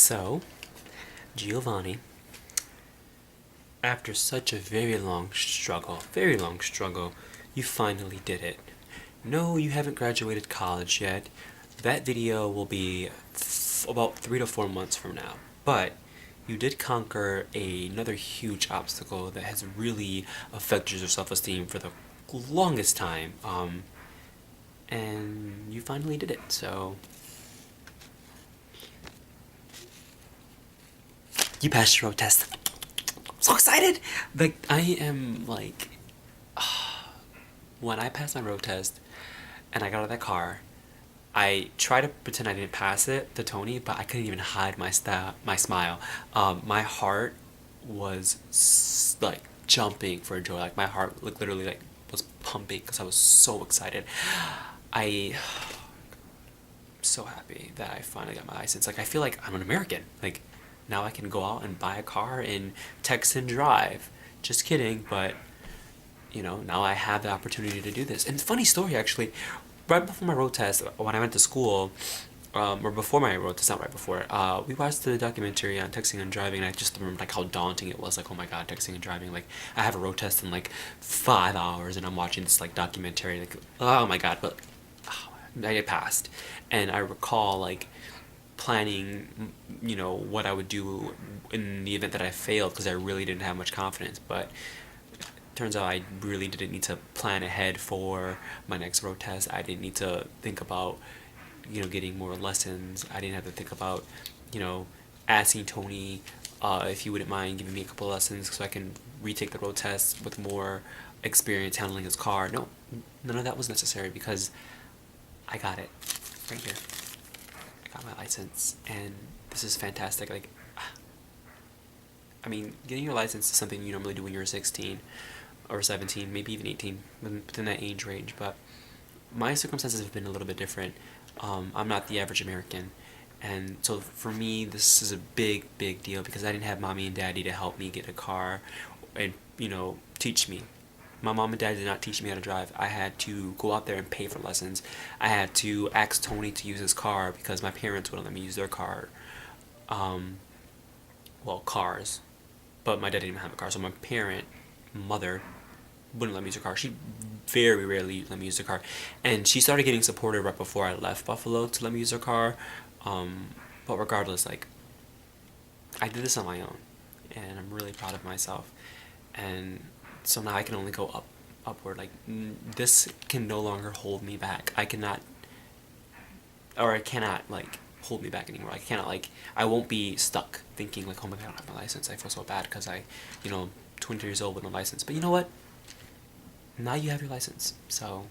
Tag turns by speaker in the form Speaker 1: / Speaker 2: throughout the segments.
Speaker 1: So, Giovanni, after such a very long struggle, you finally did it. No, you haven't graduated college yet. That video will be about 3 to 4 months from now. But you did conquer another huge obstacle that has really affected your self-esteem for the longest time. And you finally did it. So you passed your road test. I'm so excited! Like, I am like, when I passed my road test and I got out of that car, I tried to pretend I didn't pass it to Tony, but I couldn't even hide my smile. My heart was like jumping for joy. Like, my heart like literally like was pumping because I was so excited. I so happy that I finally got my license. Like, I feel like I'm an American. Like, now I can go out and buy a car and text and drive. Just kidding, but now I have the opportunity to do this. And funny story, actually, right before my road test, when I went to school, or before my road test, not right before, we watched the documentary on texting and driving, and I just remember like how daunting it was. Like, oh my god, texting and driving. Like, I have a road test in like 5 hours, and I'm watching this like documentary. Like, oh my god, but I passed, and I recall like planning, what I would do in the event that I failed because I really didn't have much confidence, but turns out I really didn't need to plan ahead for my next road test. I didn't need to think about, getting more lessons. I didn't have to think about, you know, asking Tony if he wouldn't mind giving me a couple lessons so I can retake the road test with more experience handling his car. No, none of that was necessary because I got it right here. I got my license, and this is fantastic. Like, I mean, getting your license is something you normally do when you're 16 or 17, maybe even 18, within that age range, but my circumstances have been a little bit different. I'm not the average American, and so for me, this is a big, big deal because I didn't have mommy and daddy to help me get a car and, teach me. My mom and dad did not teach me how to drive. I had to go out there and pay for lessons. I had to ask Tony to use his car because my parents wouldn't let me use their car. Um, well, cars. But my dad didn't even have a car, so my mother, wouldn't let me use her car. She very rarely let me use her car. And she started getting supportive right before I left Buffalo to let me use her car. But regardless, like, I did this on my own. And I'm really proud of myself. And so now I can only go upward. Like, this can no longer hold me back. I cannot, or I cannot, like, hold me back anymore. I cannot, like, I won't be stuck thinking, like, oh my god, I don't have my license. I feel so bad because I, 22 years old with no license. But you know what? Now you have your license. So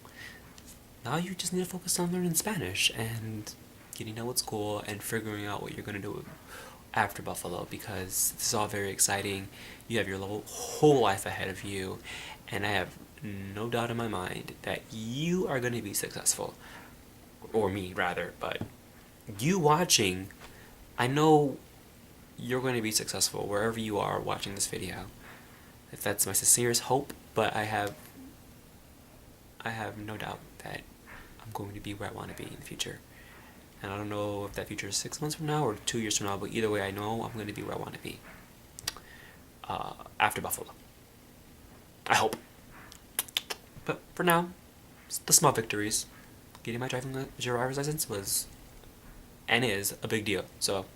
Speaker 1: now you just need to focus on learning Spanish and getting out with school and figuring out what you're going to do after Buffalo, because this is all very exciting. You have your whole life ahead of you, and I have no doubt in my mind that you are going to be successful. Or me, rather, but you watching, I know you're going to be successful wherever you are watching this video. If that's my sincerest hope, but I have no doubt that I'm going to be where I want to be in the future. And I don't know if that future is 6 months from now or 2 years from now, but either way, I know I'm going to be where I want to be after Buffalo. I hope. But for now, the small victories. Getting my driver's license was and is a big deal. So